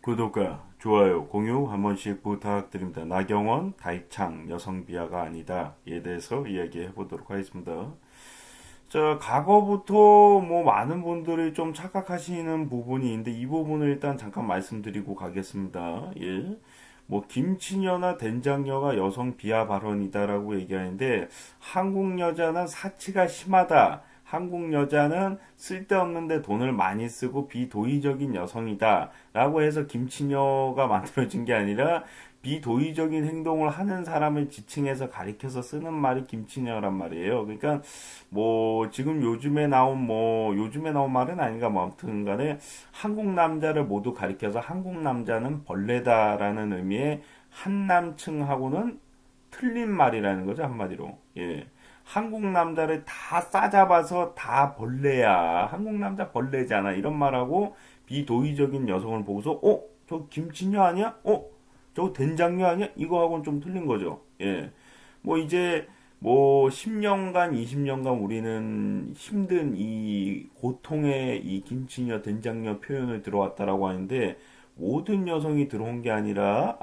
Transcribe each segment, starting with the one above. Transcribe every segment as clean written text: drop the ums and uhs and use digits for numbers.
구독과 좋아요, 공유 한 번씩 부탁드립니다. 나경원, 다이창, 여성 비하가 아니다. 에 대해서 이야기해 보도록 하겠습니다. 자, 과거부터 뭐 많은 분들이 좀 착각하시는 부분이 있는데 이 부분을 일단 잠깐 말씀드리고 가겠습니다. 예. 뭐 김치녀나 된장녀가 여성 비하 발언이다라고 얘기하는데 한국 여자는 사치가 심하다. 한국 여자는 쓸데없는데 돈을 많이 쓰고 비도의적인 여성이다. 라고 해서 김치녀가 만들어진 게 아니라 비도의적인 행동을 하는 사람을 지칭해서 가리켜서 쓰는 말이 김치녀란 말이에요. 그러니까 뭐 지금 요즘에 나온 말은 아닌가 뭐 아무튼 간에 한국 남자를 모두 가리켜서 한국 남자는 벌레다라는 의미의 한남층하고는 틀린 말이라는 거죠, 한마디로. 예. 한국 남자를 다 싸잡아서 다 벌레야. 한국 남자 벌레잖아. 이런 말하고 비도의적인 여성을 보고서 저 김치녀 아니야? 저거 된장녀 아니야? 이거하고는 좀 틀린 거죠. 예. 뭐 이제 뭐 10년간, 20년간 우리는 힘든 이 고통의 이 김치녀, 된장녀 표현을 들어왔다라고 하는데 모든 여성이 들어온 게 아니라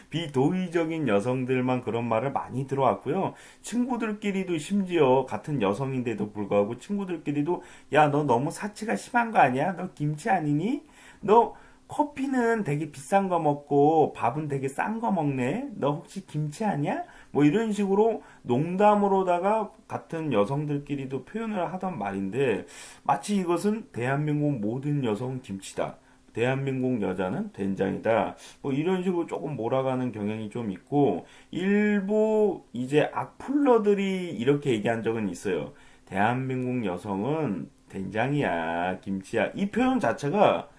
비도의적인 여성들만 그런 말을 많이 들어왔고요. 친구들끼리도 심지어 같은 여성인데도 불구하고 친구들끼리도 야, 너 너무 사치가 심한 거 아니야? 너 김치 아니니? 너 커피는 되게 비싼 거 먹고 밥은 되게 싼 거 먹네? 너 혹시 김치 아니야? 뭐 이런 식으로 농담으로다가 같은 여성들끼리도 표현을 하던 말인데 마치 이것은 대한민국 모든 여성은 김치다. 대한민국 여자는 된장이다. 뭐 이런 식으로 조금 몰아가는 경향이 좀 있고 일부 이제 악플러들이 이렇게 얘기한 적은 있어요. 대한민국 여성은 된장이야, 김치야. 이 표현 자체가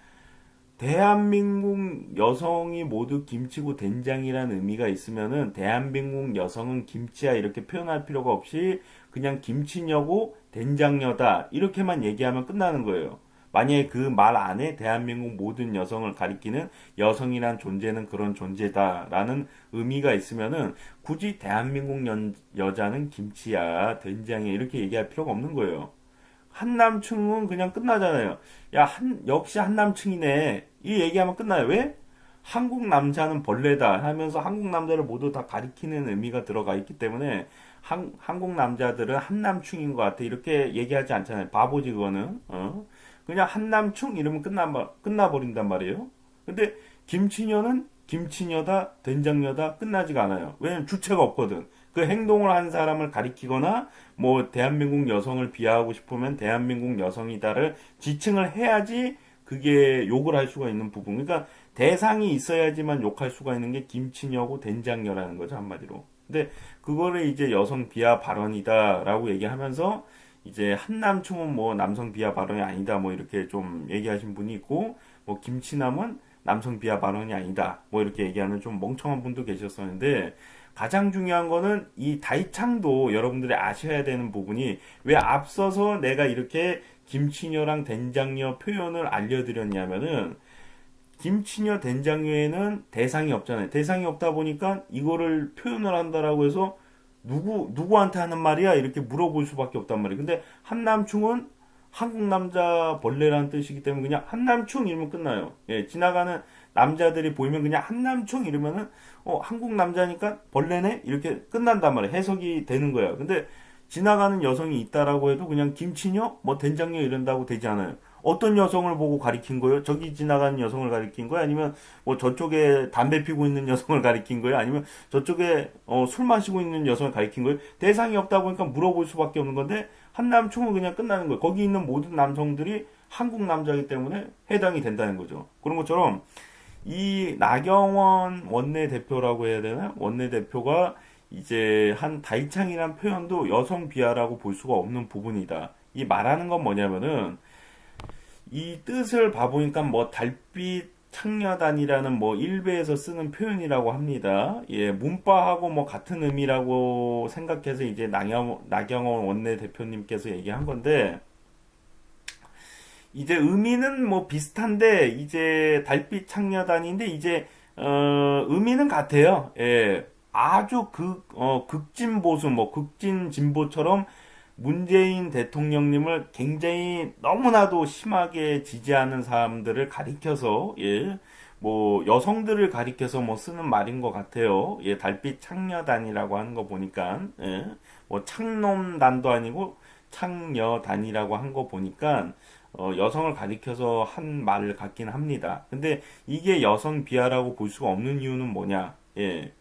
대한민국 여성이 모두 김치고 된장이라는 의미가 있으면은 대한민국 여성은 김치야 이렇게 표현할 필요가 없이 그냥 김치녀고 된장녀다 이렇게만 얘기하면 끝나는 거예요. 만약에 그 말 안에 대한민국 모든 여성을 가리키는 여성이란 존재는 그런 존재다라는 의미가 있으면은 굳이 대한민국 여자는 김치야 된장이야 이렇게 얘기할 필요가 없는 거예요. 한남충은 그냥 끝나잖아요. 야, 역시 한남충이네. 이 얘기하면 끝나요. 왜? 한국 남자는 벌레다 하면서 한국 남자를 모두 다 가리키는 의미가 들어가 있기 때문에 한국 남자들은 한남충인 것 같아. 이렇게 얘기하지 않잖아요. 바보지, 그거는. 그냥 한남충 이러면 끝나버린단 말이에요. 근데 김치녀는 김치녀다, 된장녀다 끝나지가 않아요. 왜냐면 주체가 없거든. 그 행동을 한 사람을 가리키거나 뭐 대한민국 여성을 비하하고 싶으면 대한민국 여성이다를 지칭을 해야지 그게 욕을 할 수가 있는 부분. 그러니까 대상이 있어야지만 욕할 수가 있는 게 김치녀고 된장녀라는 거죠, 한마디로. 근데 그거를 이제 여성 비하 발언이다라고 얘기하면서 이제 한남충은 뭐 남성 비하 발언이 아니다 뭐 이렇게 좀 얘기하신 분이 있고 뭐 김치남은 남성 비하 발언이 아니다 뭐 이렇게 얘기하는 좀 멍청한 분도 계셨었는데 가장 중요한 거는 이 다이창도 여러분들이 아셔야 되는 부분이 왜 앞서서 내가 이렇게 김치녀랑 된장녀 표현을 알려드렸냐면은 김치녀 된장녀에는 대상이 없잖아요. 대상이 없다 보니까 이거를 표현을 한다라고 해서 누구한테 하는 말이야? 이렇게 물어볼 수밖에 없단 말이에요. 근데 한남충은 한국 남자 벌레라는 뜻이기 때문에 그냥 한남충 이러면 끝나요. 예, 지나가는 남자들이 보이면 그냥 한남충 이러면은 한국 남자니까 벌레네? 이렇게 끝난단 말이에요. 해석이 되는 거예요. 근데 지나가는 여성이 있다라고 해도 그냥 김치녀? 뭐 된장녀 이런다고 되지 않아요. 어떤 여성을 보고 가리킨 거예요? 저기 지나가는 여성을 가리킨 거예요? 아니면 뭐 저쪽에 담배 피고 있는 여성을 가리킨 거예요? 아니면 저쪽에 술 마시고 있는 여성을 가리킨 거예요? 대상이 없다 보니까 물어볼 수밖에 없는 건데 한남충은 그냥 끝나는 거예요. 거기 있는 모든 남성들이 한국 남자이기 때문에 해당이 된다는 거죠. 그런 것처럼 이 나경원 원내대표라고 해야 되나? 원내대표가 이제 한 다이창이란 표현도 여성 비하라고 볼 수가 없는 부분이다. 이 말하는 건 뭐냐면은 이 뜻을 봐보니까 뭐 달빛 창녀단이라는 뭐 일베에서 쓰는 표현이라고 합니다. 예, 문파하고 뭐 같은 의미라고 생각해서 이제 나경원 원내대표님께서 얘기한 건데 이제 의미는 뭐 비슷한데 이제 달빛 창녀단인데 이제 의미는 같아요. 예. 아주 극진 보수 뭐 극진 진보처럼 문재인 대통령님을 굉장히 너무나도 심하게 지지하는 사람들을 가리켜서, 예, 뭐, 여성들을 가리켜서 뭐 쓰는 말인 것 같아요. 예, 달빛 창녀단이라고 하는 거 보니까, 예, 뭐, 창놈단도 아니고, 창녀단이라고 한 거 보니까, 여성을 가리켜서 한 말을 같긴 합니다. 근데 이게 여성 비하라고 볼 수가 없는 이유는 뭐냐? 예,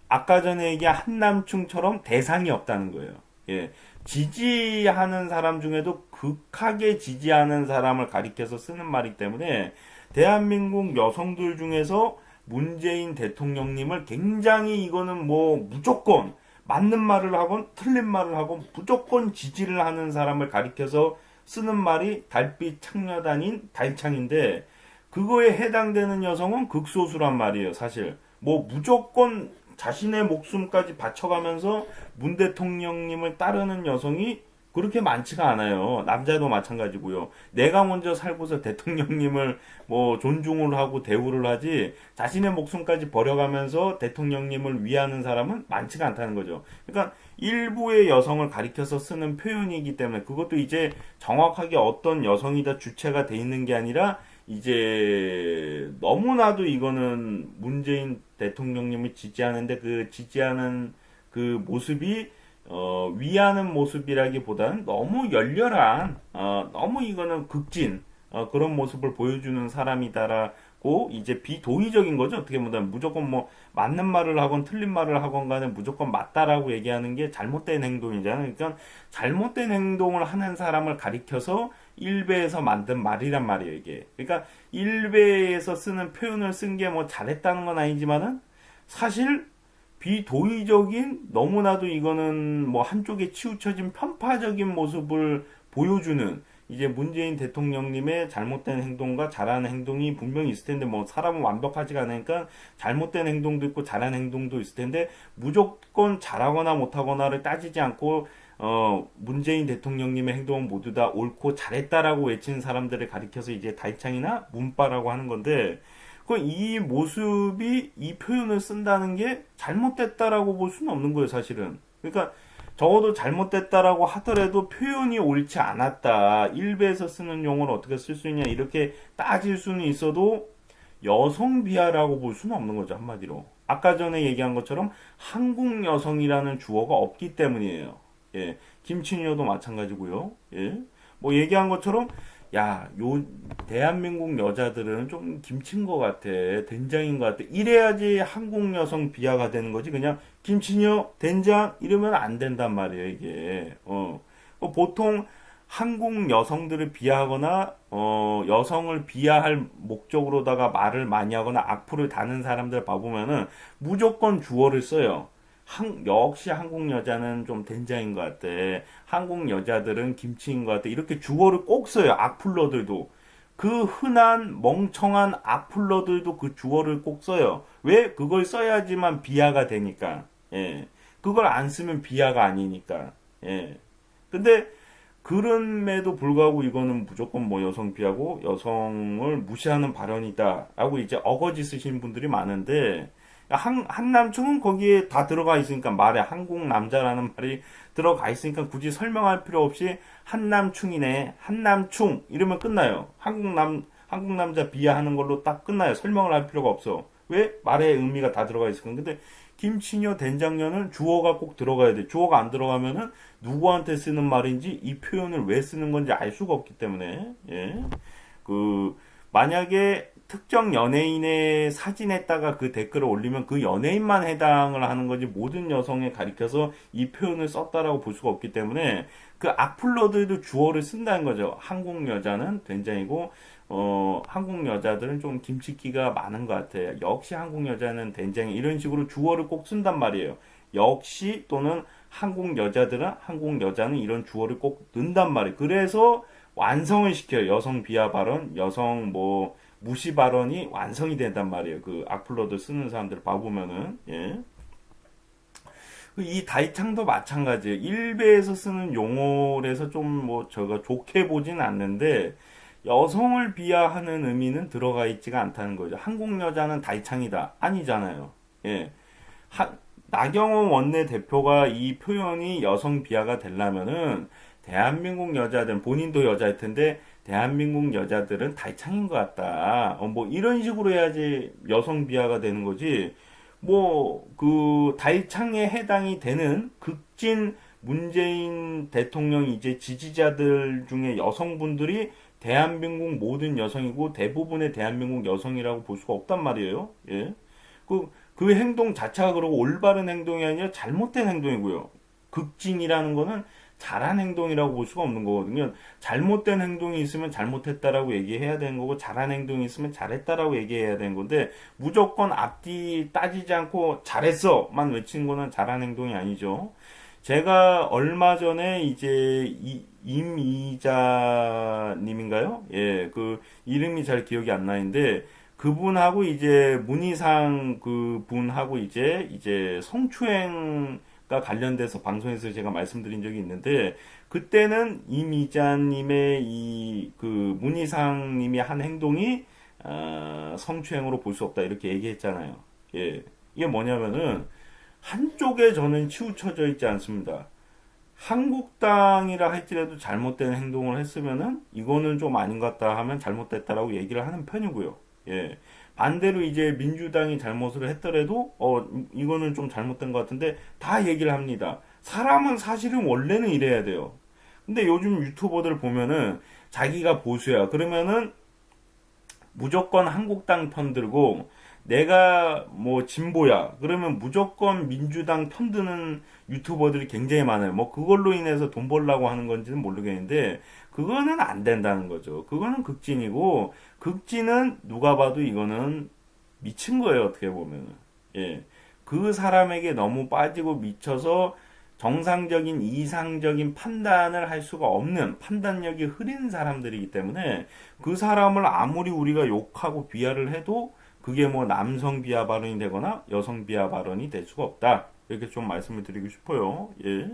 아까 전에 얘기한 한남충처럼 대상이 없다는 거예요. 예. 지지하는 사람 중에도 극하게 지지하는 사람을 가리켜서 쓰는 말이기 때문에 대한민국 여성들 중에서 문재인 대통령님을 굉장히 이거는 뭐 무조건 맞는 말을 하건 틀린 말을 하건 무조건 지지를 하는 사람을 가리켜서 쓰는 말이 달빛 창녀단인 달창인데 그거에 해당되는 여성은 극소수란 말이에요, 사실. 뭐 무조건 자신의 목숨까지 바쳐가면서 문 대통령님을 따르는 여성이 그렇게 많지가 않아요. 남자도 마찬가지고요. 내가 먼저 살고서 대통령님을 뭐 존중을 하고 대우를 하지 자신의 목숨까지 버려가면서 대통령님을 위하는 사람은 많지가 않다는 거죠. 그러니까 일부의 여성을 가리켜서 쓰는 표현이기 때문에 그것도 이제 정확하게 어떤 여성이다 주체가 돼 있는 게 아니라 이제 너무나도 이거는 문재인 대통령님을 지지하는데 그 지지하는 그 모습이 위하는 모습이라기보다는 너무 열렬한 너무 이거는 극진 그런 모습을 보여주는 사람이다라고 이제 비도의적인 거죠. 어떻게 보면 무조건 뭐 맞는 말을 하건 틀린 말을 하건 간에 무조건 맞다라고 얘기하는 게 잘못된 행동이잖아요. 그러니까 잘못된 행동을 하는 사람을 가리켜서 일베에서 만든 말이란 말이에요, 이게. 그러니까 일베에서 쓰는 표현을 쓴 게 뭐 잘했다는 건 아니지만은 사실 비도의적인 너무나도 이거는 뭐 한쪽에 치우쳐진 편파적인 모습을 보여주는 이제 문재인 대통령님의 잘못된 행동과 잘하는 행동이 분명히 있을 텐데 뭐 사람은 완벽하지가 않으니까 잘못된 행동도 있고 잘하는 행동도 있을 텐데 무조건 잘하거나 못하거나를 따지지 않고 문재인 대통령님의 행동은 모두 다 옳고 잘했다라고 외치는 사람들을 가리켜서 이제 달창이나 문빠라고 하는 건데 이 모습이 이 표현을 쓴다는 게 잘못됐다라고 볼 수는 없는 거예요, 사실은. 그러니까 적어도 잘못됐다라고 하더라도 표현이 옳지 않았다. 일베에서 쓰는 용어를 어떻게 쓸 수 있냐 이렇게 따질 수는 있어도 여성 비하라고 볼 수는 없는 거죠, 한마디로. 아까 전에 얘기한 것처럼 한국 여성이라는 주어가 없기 때문이에요. 예, 김치녀도 마찬가지고요. 예, 뭐 얘기한 것처럼 야, 대한민국 여자들은 좀 김치인 것 같아. 된장인 것 같아. 이래야지 한국 여성 비하가 되는 거지. 그냥 김치녀, 된장 이러면 안 된단 말이에요, 이게. 보통 한국 여성들을 비하하거나, 여성을 비하할 목적으로다가 말을 많이 하거나 악플을 다는 사람들 봐보면은 무조건 주어를 써요. 역시 한국 여자는 좀 된장인 것 같아. 한국 여자들은 김치인 것 같아. 이렇게 주어를 꼭 써요. 악플러들도. 그 흔한 멍청한 악플러들도 그 주어를 꼭 써요. 왜? 그걸 써야지만 비하가 되니까. 예. 그걸 안 쓰면 비하가 아니니까. 예. 근데 그럼에도 불구하고 이거는 무조건 뭐 여성 비하고 여성을 무시하는 발언이다. 라고 이제 어거지 쓰신 분들이 많은데 한남충은 거기에 다 들어가 있으니까 말에 한국 남자라는 말이 들어가 있으니까 굳이 설명할 필요 없이 한남충이네 한남충 이러면 끝나요. 한국 남자 비하하는 걸로 딱 끝나요. 설명을 할 필요가 없어. 왜? 말에 의미가 다 들어가 있으니까. 근데 김치녀 된장녀는 주어가 꼭 들어가야 돼. 주어가 안 들어가면은 누구한테 쓰는 말인지 이 표현을 왜 쓰는 건지 알 수가 없기 때문에 예. 만약에 특정 연예인의 사진에다가 그 댓글을 올리면 그 연예인만 해당을 하는 거지 모든 여성에 가리켜서 이 표현을 썼다라고 볼 수가 없기 때문에 그 악플러들도 주어를 쓴다는 거죠. 한국 여자는 된장이고 한국 여자들은 좀 김치기가 많은 것 같아요. 역시 한국 여자는 된장이 이런 식으로 주어를 꼭 쓴단 말이에요. 역시 또는 한국 여자는 이런 주어를 꼭 넣는단 말이에요. 그래서 완성을 시켜요. 여성 비하 발언, 여성 뭐 무시 발언이 완성이 된단 말이에요. 그 악플러들 쓰는 사람들 봐보면은, 예. 이 다이창도 마찬가지예요. 일베에서 쓰는 용어에서 좀 뭐 제가 좋게 보진 않는데, 여성을 비하하는 의미는 들어가 있지가 않다는 거죠. 한국 여자는 다이창이다. 아니잖아요. 예. 나경원 원내대표가 이 표현이 여성 비하가 되려면은 대한민국 여자들, 본인도 여자일 텐데 대한민국 여자들은 달창인 것 같다. 뭐 이런 식으로 해야지 여성 비하가 되는 거지. 뭐 그 달창에 해당이 되는 극진 문재인 대통령 이제 지지자들 중에 여성분들이 대한민국 모든 여성이고 대부분의 대한민국 여성이라고 볼 수가 없단 말이에요. 예. 그 행동 자체가 그러고 올바른 행동이 아니라 잘못된 행동이고요. 극진이라는 거는 잘한 행동이라고 볼 수가 없는 거거든요. 잘못된 행동이 있으면 잘못했다라고 얘기해야 되는 거고 잘한 행동이 있으면 잘했다라고 얘기해야 되는 건데 무조건 앞뒤 따지지 않고 잘했어만 외치는 거는 잘한 행동이 아니죠. 제가 얼마 전에 이제 임이자님인가요? 예, 그 이름이 잘 기억이 안 나는데 그분하고 이제 문희상 그 분하고 이제 성추행과 관련돼서 방송에서 제가 말씀드린 적이 있는데 그때는 임이자님의 이 그 문희상님이 한 행동이 성추행으로 볼 수 없다 이렇게 얘기했잖아요. 예, 이게 뭐냐면은 한쪽에 저는 치우쳐져 있지 않습니다. 한국당이라 할지라도 잘못된 행동을 했으면은 이거는 좀 아닌 것 같다 하면 잘못됐다라고 얘기를 하는 편이고요. 예. 반대로 이제 민주당이 잘못을 했더라도 이거는 좀 잘못된 것 같은데 다 얘기를 합니다. 사람은 사실은 원래는 이래야 돼요. 근데 요즘 유튜버들 보면은 자기가 보수야. 그러면은 무조건 한국당 편 들고 내가 뭐 진보야. 그러면 무조건 민주당 편 드는 유튜버들이 굉장히 많아요. 뭐 그걸로 인해서 돈 벌려고 하는 건지는 모르겠는데 그거는 안 된다는 거죠. 그거는 극진이고 극진은 누가 봐도 이거는 미친 거예요. 어떻게 보면은. 예. 그 사람에게 너무 빠지고 미쳐서 정상적인 이상적인 판단을 할 수가 없는 판단력이 흐린 사람들이기 때문에 그 사람을 아무리 우리가 욕하고 비하를 해도 그게 뭐 남성 비하 발언이 되거나 여성 비하 발언이 될 수가 없다. 이렇게 좀 말씀을 드리고 싶어요. 예.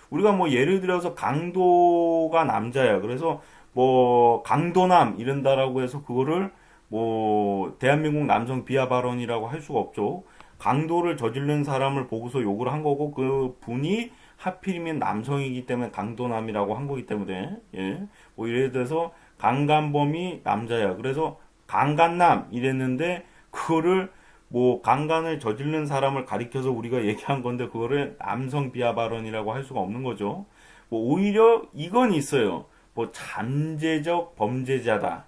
우리가 뭐 예를 들어서 강도가 남자야. 그래서 뭐 강도남 이런다라고 해서 그거를 뭐 대한민국 남성 비하 발언이라고 할 수가 없죠. 강도를 저지른 사람을 보고서 욕을 한 거고 그 분이 하필이면 남성이기 때문에 강도남이라고 한 거기 때문에 예. 뭐 예를 들어서 강간범이 남자야. 그래서 강간남 이랬는데 그거를 뭐 강간을 저지른 사람을 가리켜서 우리가 얘기한 건데 그거를 남성 비하 발언이라고 할 수가 없는 거죠. 뭐 오히려 이건 있어요. 뭐 잠재적 범죄자다.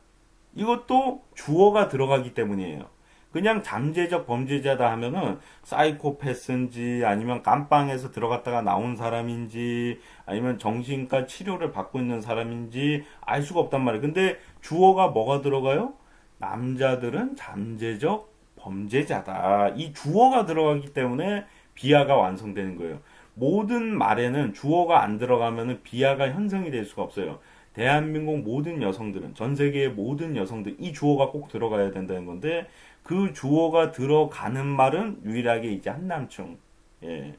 이것도 주어가 들어가기 때문이에요. 그냥 잠재적 범죄자다 하면은 사이코패스인지 아니면 감방에서 들어갔다가 나온 사람인지 아니면 정신과 치료를 받고 있는 사람인지 알 수가 없단 말이에요. 근데 주어가 뭐가 들어가요? 남자들은 잠재적 범죄자다. 이 주어가 들어가기 때문에 비하가 완성되는 거예요. 모든 말에는 주어가 안 들어가면 비하가 형성이 될 수가 없어요. 대한민국 모든 여성들은 전 세계의 모든 여성들 이 주어가 꼭 들어가야 된다는 건데 그 주어가 들어가는 말은 유일하게 이제 한남충. 예.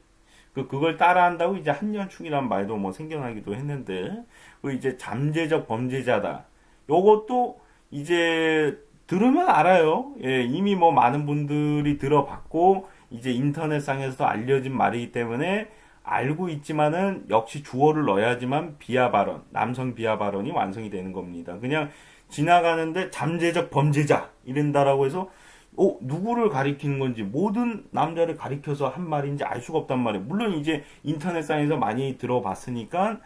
그걸 따라한다고 이제 한연충이란 말도 뭐 생겨나기도 했는데 그 이제 잠재적 범죄자다. 요것도 이제 들으면 알아요. 예, 이미 뭐 많은 분들이 들어봤고 이제 인터넷상에서도 알려진 말이기 때문에 알고 있지만은 역시 주어를 넣어야지만 비하 발언, 남성 비하 발언이 완성이 되는 겁니다. 그냥 지나가는데 잠재적 범죄자 이런다라고 해서 누구를 가리키는 건지 모든 남자를 가리켜서 한 말인지 알 수가 없단 말이에요. 물론 이제 인터넷상에서 많이 들어봤으니까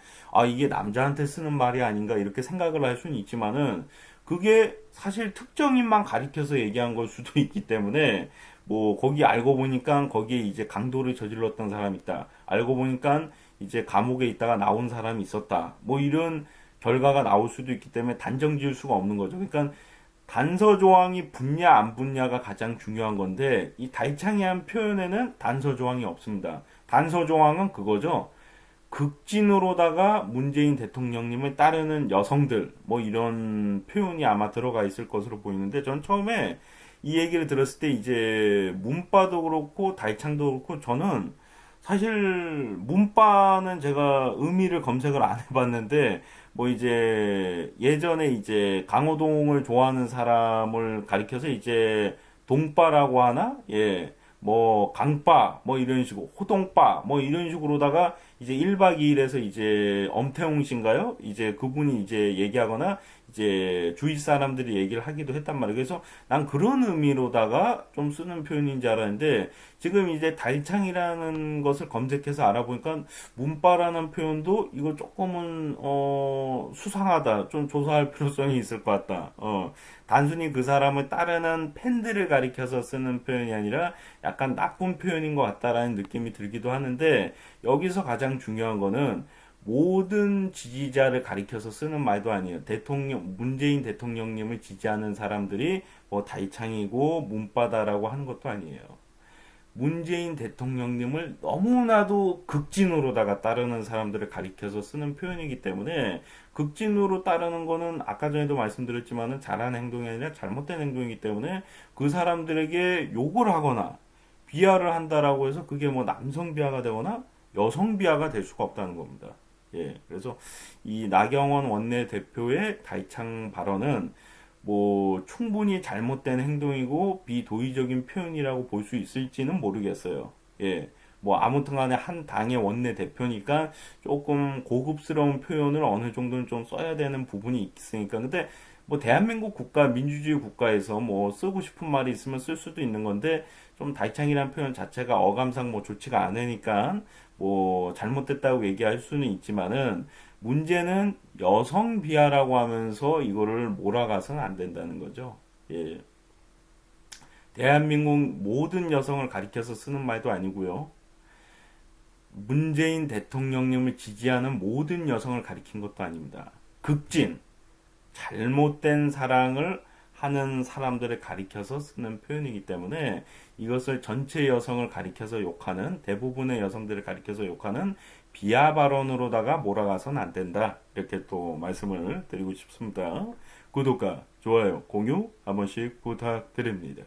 이게 남자한테 쓰는 말이 아닌가 이렇게 생각을 할 수는 있지만은 그게 사실 특정인만 가리켜서 얘기한 걸 수도 있기 때문에 뭐 거기 알고 보니까 거기에 이제 강도를 저질렀던 사람이 있다. 알고 보니까 이제 감옥에 있다가 나온 사람이 있었다. 뭐 이런 결과가 나올 수도 있기 때문에 단정 지을 수가 없는 거죠. 그러니까 단서 조항이 붙냐 안 붙냐가 가장 중요한 건데 이 달창이한 표현에는 단서 조항이 없습니다. 단서 조항은 그거죠. 극진으로다가 문재인 대통령님을 따르는 여성들 뭐 이런 표현이 아마 들어가 있을 것으로 보이는데 전 처음에 이 얘기를 들었을 때 이제 문바도 그렇고 달창도 그렇고 저는 사실 문바는 제가 의미를 검색을 안 해봤는데 뭐 이제 예전에 이제 강호동을 좋아하는 사람을 가리켜서 이제 동바라고 하나? 예. 뭐 강빠 뭐 이런 식으로 호동빠 뭐 이런 식으로다가 이제 1박 2일에서 이제 엄태웅 씨인가요? 이제 그분이 이제 얘기하거나 이제 주위 사람들이 얘기를 하기도 했단 말이에요. 그래서 난 그런 의미로다가 좀 쓰는 표현인 줄 알았는데 지금 이제 달창이라는 것을 검색해서 알아보니까 문빠라는 표현도 이거 조금은 수상하다. 좀 조사할 필요성이 있을 것 같다. 단순히 그 사람을 따르는 팬들을 가리켜서 쓰는 표현이 아니라 약간 나쁜 표현인 것 같다라는 느낌이 들기도 하는데 여기서 가장 중요한 거는 모든 지지자를 가리켜서 쓰는 말도 아니에요. 문재인 대통령님을 지지하는 사람들이 뭐 다이창이고 문바다라고 하는 것도 아니에요. 문재인 대통령님을 너무나도 극진으로다가 따르는 사람들을 가리켜서 쓰는 표현이기 때문에 극진으로 따르는 거는 아까 전에도 말씀드렸지만은 잘하는 행동이 아니라 잘못된 행동이기 때문에 그 사람들에게 욕을 하거나 비하를 한다라고 해서 그게 뭐 남성 비하가 되거나 여성 비하가 될 수가 없다는 겁니다. 예, 그래서 이 나경원 원내대표의 다이창 발언은 뭐 충분히 잘못된 행동이고 비도의적인 표현이라고 볼 수 있을지는 모르겠어요. 예. 뭐 아무튼 간에 한 당의 원내대표니까 조금 고급스러운 표현을 어느 정도는 좀 써야 되는 부분이 있으니까. 근데 뭐 대한민국 국가, 민주주의 국가에서 뭐 쓰고 싶은 말이 있으면 쓸 수도 있는 건데 좀 다이창이라는 표현 자체가 어감상 뭐 좋지가 않으니까 뭐 잘못됐다고 얘기할 수는 있지만은 문제는 여성 비하라고 하면서 이거를 몰아가서는 안 된다는 거죠. 예. 대한민국 모든 여성을 가리켜서 쓰는 말도 아니고요. 문재인 대통령님을 지지하는 모든 여성을 가리킨 것도 아닙니다. 극진, 잘못된 사랑을 하는 사람들을 가리켜서 쓰는 표현이기 때문에 이것을 전체 여성을 가리켜서 욕하는 대부분의 여성들을 가리켜서 욕하는 비하 발언으로다가 몰아가서는 안 된다. 이렇게 또 말씀을 드리고 싶습니다. 구독과 좋아요, 공유 한 번씩 부탁드립니다.